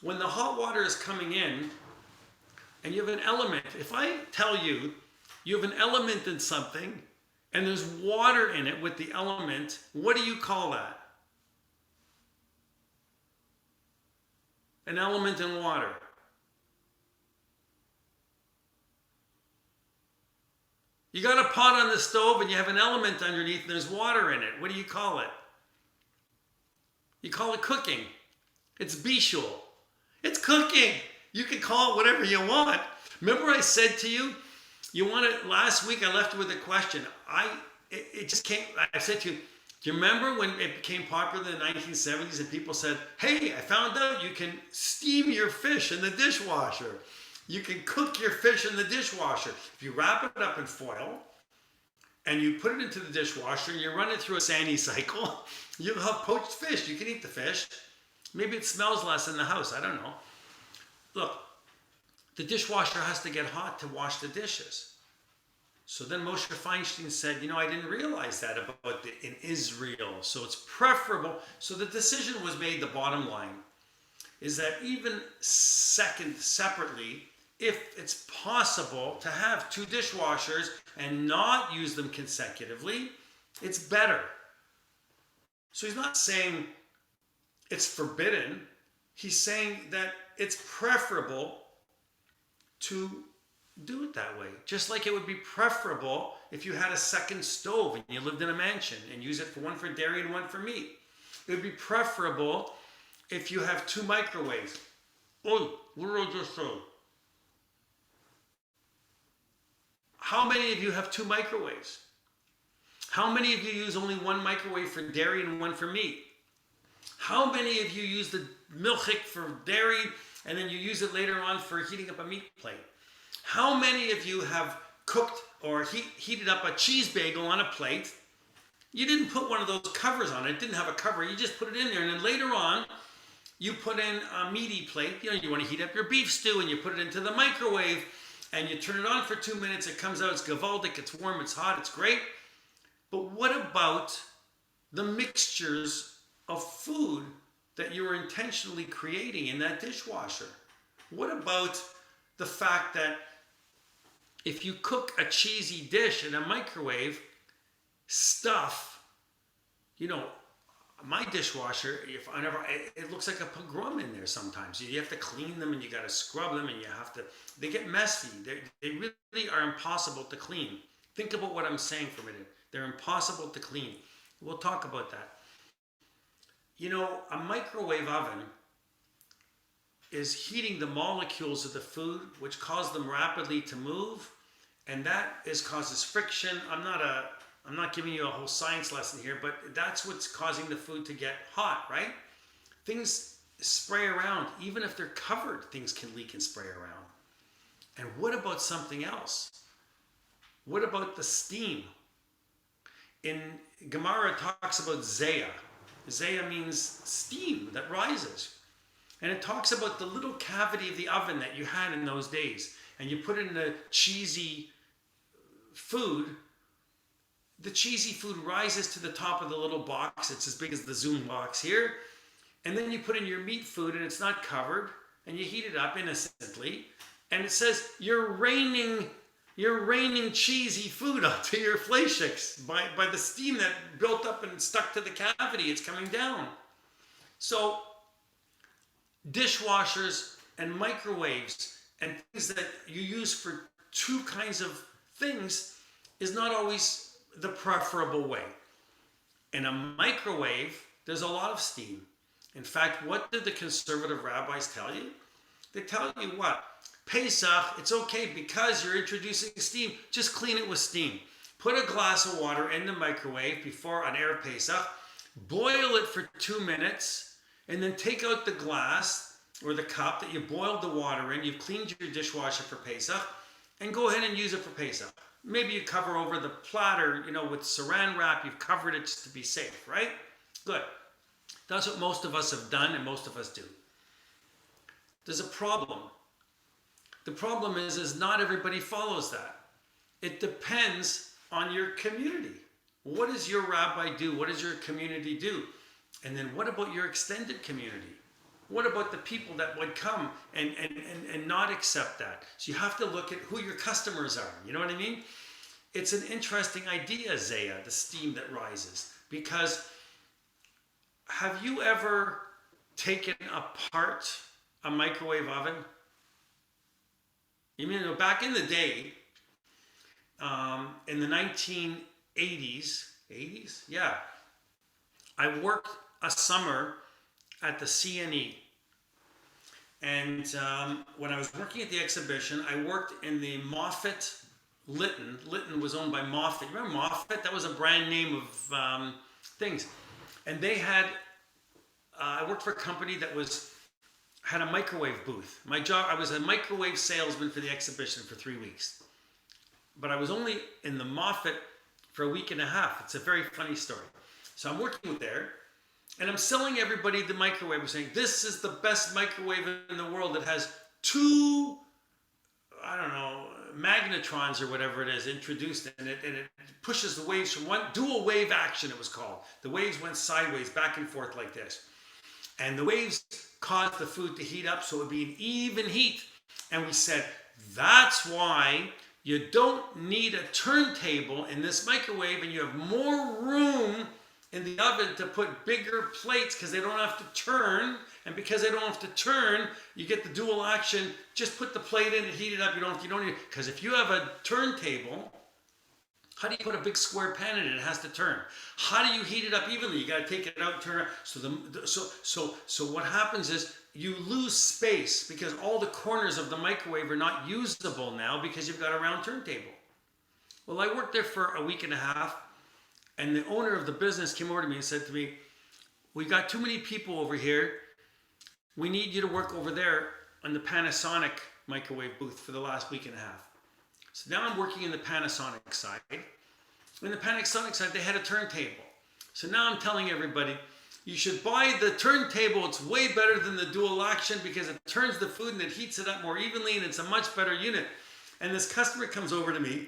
When the hot water is coming in, and you have an element, if I tell you, you have an element in something, and there's water in it with the element, what do you call that? an element in water? You got a pot on the stove and you have an element underneath and there's water in it. What do you call it? You call it cooking. It's bishul. It's cooking. You can call it whatever you want. Remember I said to you, last week I left you with a question. It just came, I said to you, do you remember when it became popular in the 1970s and people said, hey, I found out you can steam your fish in the dishwasher. You can cook your fish in the dishwasher. If you wrap it up in foil and you put it into the dishwasher and you run it through a sani cycle, you'll have poached fish. You can eat the fish. Maybe it smells less in the house. I don't know. Look, the dishwasher has to get hot to wash the dishes. So then Moshe Feinstein said, I didn't realize that in Israel. So it's preferable. So the decision was made, the bottom line, is that even separately, if it's possible to have two dishwashers and not use them consecutively, it's better. So he's not saying it's forbidden. He's saying that it's preferable to do it that way. Just like it would be preferable if you had a second stove and you lived in a mansion and use it for one for dairy and one for meat. It would be preferable if you have two microwaves. Oh, what did I just say? How many of you have two microwaves? How many of you use only one microwave for dairy and one for meat? How many of you use the milchik for dairy and then you use it later on for heating up a meat plate? How many of you have cooked or heated up a cheese bagel on a plate? You didn't put one of those covers on it. It didn't have a cover. You just put it in there. And then later on, you put in a meaty plate. You want to heat up your beef stew and you put it into the microwave and you turn it on for 2 minutes. It comes out. It's gavaldic. It's warm. It's hot. It's great. But what about the mixtures of food that you were intentionally creating in that dishwasher? What about the fact that if you cook a cheesy dish in a microwave, stuff, my dishwasher, it looks like a pogrom in there sometimes. You have to clean them and you got to scrub them and they get messy. They really are impossible to clean. Think about what I'm saying for a minute. They're impossible to clean. We'll talk about that. A microwave oven is heating the molecules of the food, which cause them rapidly to move, and that causes friction. I'm not giving you a whole science lesson here, but that's what's causing the food to get hot, right? Things spray around. Even if they're covered, things can leak and spray around. And what about something else? What about the steam? In Gemara, it talks about Zaya. Zaya means steam that rises. And it talks about the little cavity of the oven that you had in those days. And you put in the cheesy food. The cheesy food rises to the top of the little box. It's as big as the Zoom box here. And then you put in your meat food and it's not covered. And you heat it up innocently. And it says you're raining cheesy food onto your fleischiks by the steam that built up and stuck to the cavity. It's coming down. So dishwashers and microwaves and things that you use for two kinds of things is not always the preferable way. In a microwave, there's a lot of steam. In fact, what did the conservative rabbis tell you? They tell you what? Pesach, it's okay because you're introducing steam. Just clean it with steam. Put a glass of water in the microwave before on Erev Pesach. Boil it for 2 minutes. And then take out the glass or the cup that you boiled the water in. You've cleaned your dishwasher for Pesach. And go ahead and use it for Pesach. Maybe you cover over the platter, with saran wrap. You've covered it just to be safe, right? Good. That's what most of us have done and most of us do. There's a problem. The problem is not everybody follows that. It depends on your community. What does your rabbi do? What does your community do? And then what about your extended community? What about the people that would come and not accept that? So you have to look at who your customers are. You know what I mean? It's an interesting idea, Zaya, the steam that rises. Because have you ever taken apart a microwave oven? You mean back in the day, in the 1980s, 80s? Yeah. I worked a summer at the CNE. And when I was working at the exhibition, I worked in the Moffat Lytton. Lytton was owned by Moffat. You remember Moffat? That was a brand name of things. And they had, I worked for a company that had a microwave booth. My job, I was a microwave salesman for the exhibition for 3 weeks. But I was only in the Moffat for a week and a half. It's a very funny story. So I'm working there, and I'm selling everybody the microwave. I'm saying, this is the best microwave in the world that has two, I don't know, magnetrons or whatever it is introduced in it, and it pushes the waves from one, dual wave action it was called. The waves went sideways, back and forth like this. And the waves caused the food to heat up so it would be an even heat. And we said, that's why you don't need a turntable in this microwave, and you have more room in the oven to put bigger plates because they don't have to turn. And because they don't have to turn, you get the dual action. Just put the plate in and heat it up. You don't need, because if you have a turntable, how do you put a big square pan in it? It has to turn. How do you heat it up evenly? You got to take it out, turn it. So what happens is you lose space because all the corners of the microwave are not usable now because you've got a round turntable. Well, I worked there for a week and a half, and the owner of the business came over to me and said to me, we got too many people over here. We need you to work over there on the Panasonic microwave booth for the last week and a half. So now I'm working in the Panasonic side. In the Panasonic side, they had a turntable. So now I'm telling everybody, you should buy the turntable. It's way better than the dual action because it turns the food and it heats it up more evenly, and it's a much better unit. And this customer comes over to me,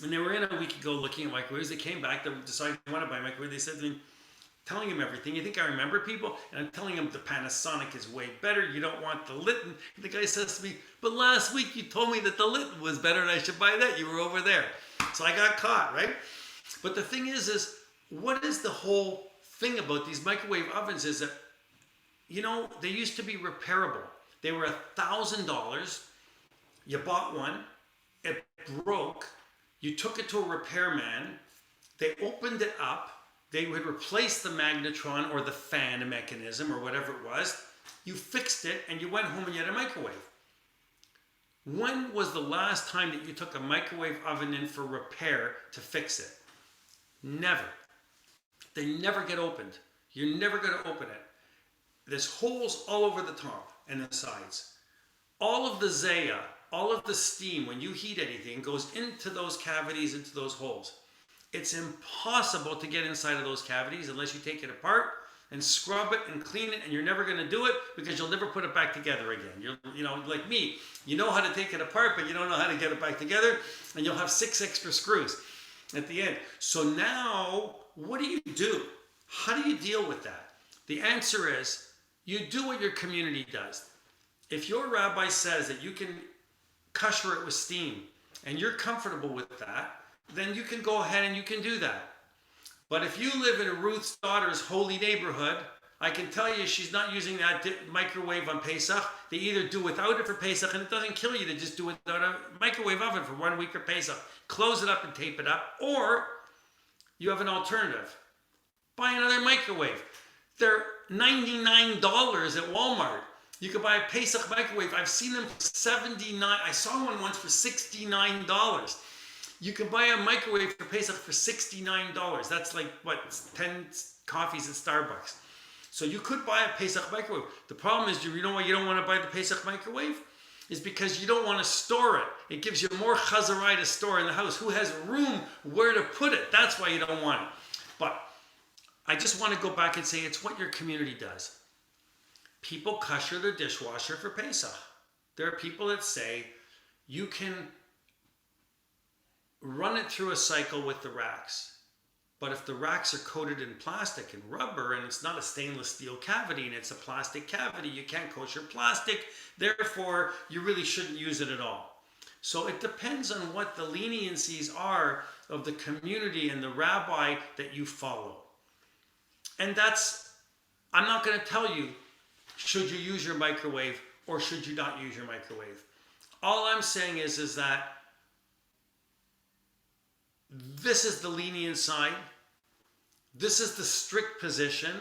and they were in a week ago looking at microwaves. They came back, they decided they want to buy a microwave. They said to me, telling him everything. You think I remember people? And I'm telling him the Panasonic is way better. You don't want the Lytton. And the guy says to me, but last week you told me that the Lytton was better and I should buy that. You were over there. So I got caught, right? But the thing is what is the whole thing about these microwave ovens is that, you know, they used to be repairable. They were $1,000. You bought one. It broke. You took it to a repairman. They opened it up. They would replace the magnetron or the fan mechanism or whatever it was. You fixed it and you went home and you had a microwave. When was the last time that you took a microwave oven in for repair to fix it? Never. They never get opened. You're never going to open it. There's holes all over the top and the sides. All of the Zaya, all of the steam, when you heat anything, goes into those cavities, into those holes. It's impossible to get inside of those cavities unless you take it apart and scrub it and clean it, and you're never going to do it because you'll never put it back together again. You know, like me, you know how to take it apart, but you don't know how to get it back together, and you'll have 6 extra screws at the end. So now, what do you do? How do you deal with that? The answer is, you do what your community does. If your rabbi says that you can kashrut with steam, and you're comfortable with that, then you can go ahead and you can do that. But if you live in Ruth's daughter's holy neighborhood, I can tell you she's not using that microwave on Pesach. They either do without it for Pesach, and it doesn't kill you to just do it without a microwave oven for 1 week for Pesach. Close it up and tape it up. Or you have an alternative. Buy another microwave. They're $99 at Walmart. You can buy a Pesach microwave. I've seen them for $79. I saw one once for $69. You can buy a microwave for Pesach for $69. That's like, what, 10 coffees at Starbucks. So you could buy a Pesach microwave. The problem is, you know why you don't want to buy the Pesach microwave? Is because you don't want to store it. It gives you more chazarai to store in the house. Who has room where to put it? That's why you don't want it. But I just want to go back and say it's what your community does. People kasher their dishwasher for Pesach. There are people that say you can run it through a cycle with the racks. But if the racks are coated in plastic and rubber and it's not a stainless steel cavity and it's a plastic cavity, you can't kosher plastic. Therefore, you really shouldn't use it at all. So it depends on what the leniencies are of the community and the rabbi that you follow. And I'm not going to tell you, should you use your microwave or should you not use your microwave? All I'm saying is that this is the lenient side. This is the strict position.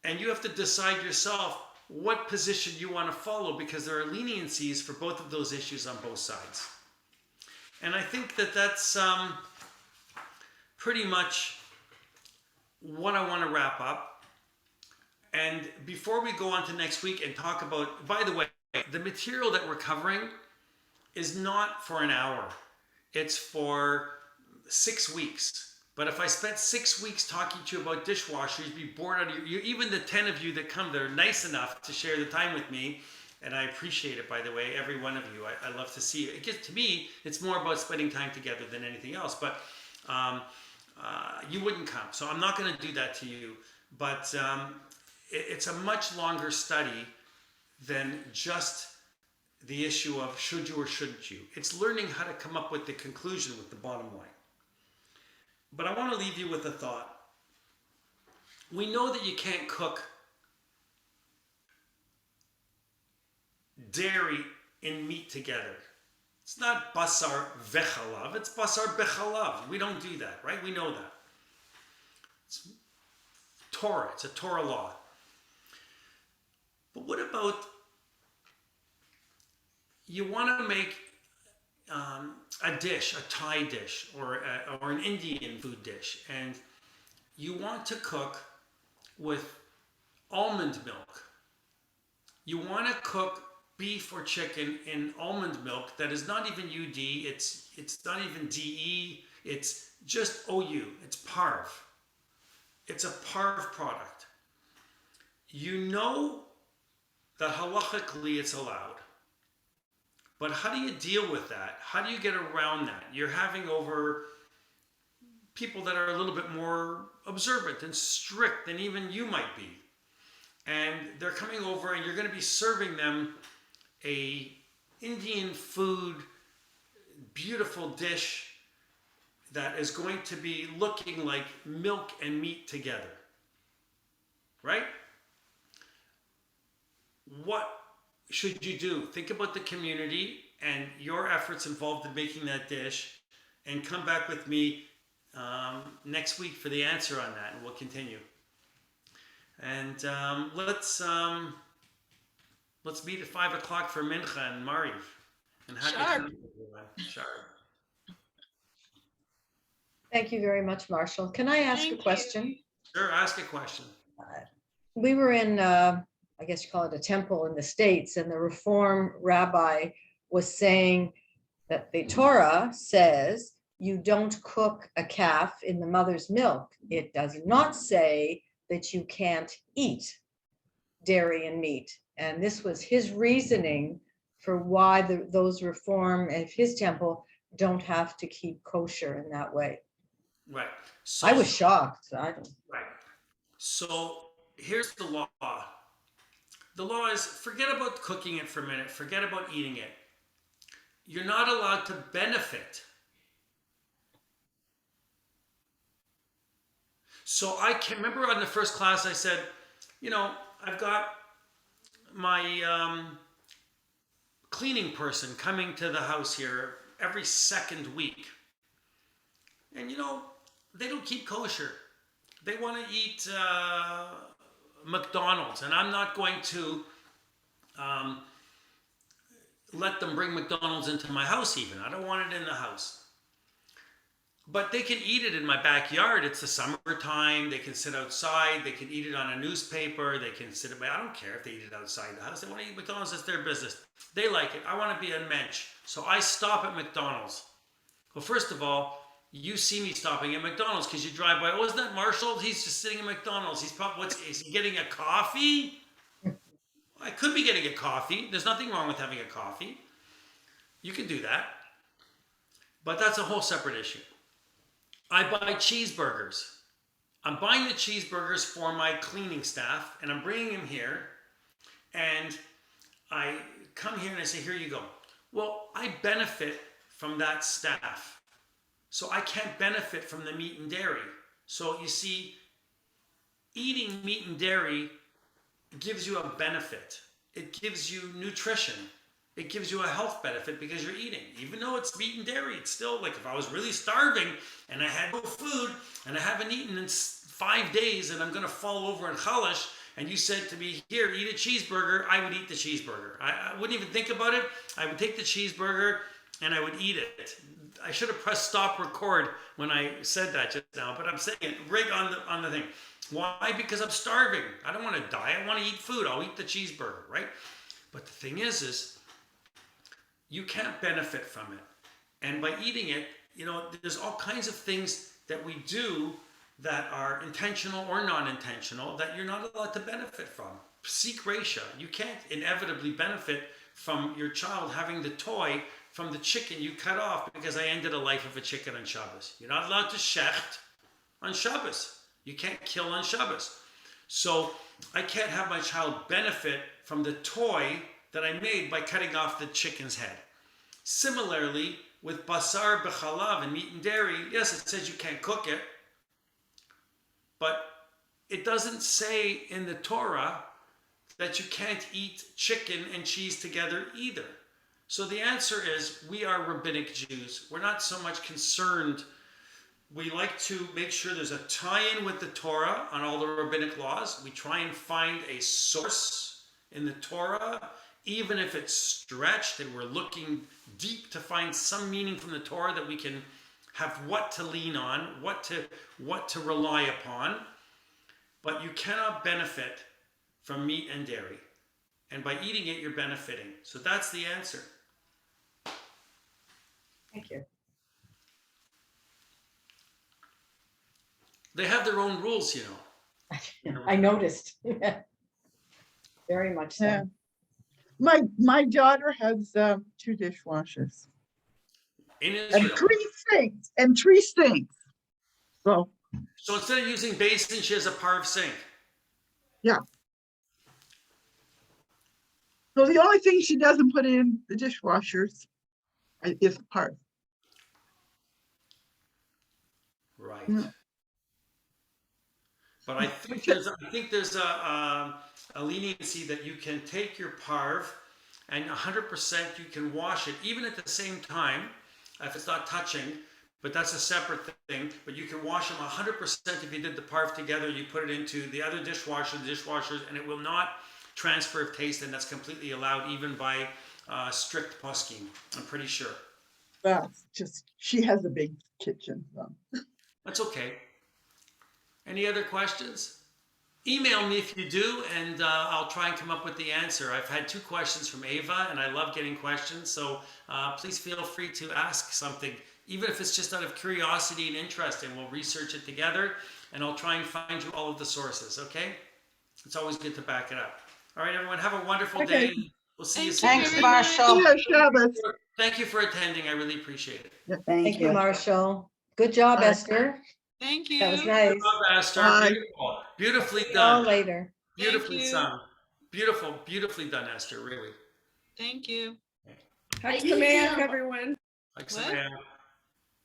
And you have to decide yourself what position you want to follow, because there are leniencies for both of those issues on both sides. And I think that that's pretty much what I want to wrap up. And before we go on to next week and talk about, by the way, the material that we're covering is not for an hour. It's for 6 weeks. But if I spent 6 weeks talking to you about dishwashers, you'd be bored out of you. Even the 10 of you that come, that are nice enough to share the time with me, and I appreciate it, by the way, every one of you. I love to see it. To me, it's more about spending time together than anything else. But you wouldn't come, so I'm not going to do that to you. But it's a much longer study than just the issue of should you or shouldn't you. It's learning how to come up with the conclusion, with the bottom line. But I want to leave you with a thought. We know that you can't cook dairy and meat together. It's not basar vechalav, it's basar bechalav. We don't do that, right? We know that. It's Torah, it's a Torah law. But what about, you want to make a dish, a Thai dish, or an Indian food dish, and you want to cook with almond milk. You want to cook beef or chicken in almond milk that is not even UD, it's not even DE, it's just OU, it's parv. It's a parv product. You know that halachically it's allowed. But how do you deal with that? How do you get around that? You're having over people that are a little bit more observant and strict than even you might be. And they're coming over and you're going to be serving them a Indian food, beautiful dish that is going to be looking like milk and meat together. Right? What should you do? Think about the community and your efforts involved in making that dish, and come back with me next week for the answer on that, and we'll continue. And let's meet at 5 o'clock for Mincha and Mariv. And happy Sharp. Sharp. Thank you very much, Marshall. Can I ask Thank a you. question? Sure, ask a question. We were in, I guess you call it a temple in the States, and the Reform rabbi was saying that the Torah says you don't cook a calf in the mother's milk. It does not say that you can't eat dairy and meat. And this was his reasoning for why those Reform of his temple don't have to keep kosher in that way. Right. So I was shocked. I don't. Right. So here's the law. The law is, forget about cooking it for a minute. Forget about eating it. You're not allowed to benefit. So I can remember on the first class I said, you know, I've got my cleaning person coming to the house here every second week. And you know, they don't keep kosher. They want to eat McDonald's, and I'm not going to let them bring McDonald's into my house even. I don't want it in the house. But they can eat it in my backyard. It's the summertime. They can sit outside. They can eat it on a newspaper. They can sit, I don't care if they eat it outside the house. They want to eat McDonald's. That's their business. They like it. I want to be a mensch. So I stop at McDonald's. Well, first of all, you see me stopping at McDonald's because you drive by. Oh, isn't that Marshall? He's just sitting at McDonald's. He's probably, is he getting a coffee? I could be getting a coffee. There's nothing wrong with having a coffee. You can do that. But that's a whole separate issue. I buy cheeseburgers. I'm buying the cheeseburgers for my cleaning staff, and I'm bringing them here. And I come here and I say, here you go. Well, I benefit from that staff. So I can't benefit from the meat and dairy. So you see, eating meat and dairy gives you a benefit. it gives you nutrition. It gives you a health benefit because you're eating. Even though it's meat and dairy, it's still like if I was really starving and I had no food and I haven't eaten in 5 days and I'm going to fall over in chalash, and you said to me, here, eat a cheeseburger, I would eat the cheeseburger. I wouldn't even think about it. I would take the cheeseburger and I would eat it. I should have pressed stop record when I said that just now, but I'm saying it right on the thing. Why? Because I'm starving. I don't want to die. I want to eat food. I'll eat the cheeseburger, right? But the thing is you can't benefit from it. And by eating it, there's all kinds of things that we do that are intentional or non-intentional that you're not allowed to benefit from. Seek Resha. You can't inevitably benefit from your child having the toy from the chicken you cut off because I ended a life of a chicken on Shabbos. You're not allowed to shecht on Shabbos. You can't kill on Shabbos. So I can't have my child benefit from the toy that I made by cutting off the chicken's head. Similarly, with basar b'chalav and meat and dairy, yes, it says you can't cook it, but it doesn't say in the Torah that you can't eat chicken and cheese together either. So the answer is we are rabbinic Jews. We're not so much concerned. We like to make sure there's a tie-in with the Torah on all the rabbinic laws. We try and find a source in the Torah, even if it's stretched and we're looking deep to find some meaning from the Torah that we can have what to lean on, what to rely upon. But you cannot benefit from meat and dairy. And by eating it, you're benefiting. So that's the answer. Thank you. They have their own rules, I noticed. Very much so. Yeah. My daughter has 2 dishwashers In and Israel. 3 sinks. So So instead of using basin, she has a parv sink. yeah. So the only thing she doesn't put in the dishwashers is the part. Right. Yeah. But I think there's a leniency that you can take your parv and 100% you can wash it even at the same time if it's not touching, but that's a separate thing. But you can wash them 100% if you did the parv together. You put it into the other dishwashers, and it will not transfer of taste, and that's completely allowed even by strict poskim, I'm pretty sure. That's just, she has a big kitchen. So. That's okay. Any other questions? Email me if you do, and I'll try and come up with the answer. I've had 2 questions from Ava, and I love getting questions, so please feel free to ask something, even if it's just out of curiosity and interest, and we'll research it together, and I'll try and find you all of the sources, okay? It's always good to back it up. All right, everyone, have a wonderful day. We'll see you soon. Thank you Thanks, very much. Marshall. Yeah, Shabbos. Thank you for attending. I really appreciate it. Thank you, Marshall. Good job, Bye. Esther. Thank you. That was nice. Good job, Esther. Bye. Beautiful. Beautifully See you all done. later. Beautifully you. sung. Beautifully done, Esther, really. Thank you. Thanks, everyone. Thanks, What? Samaya.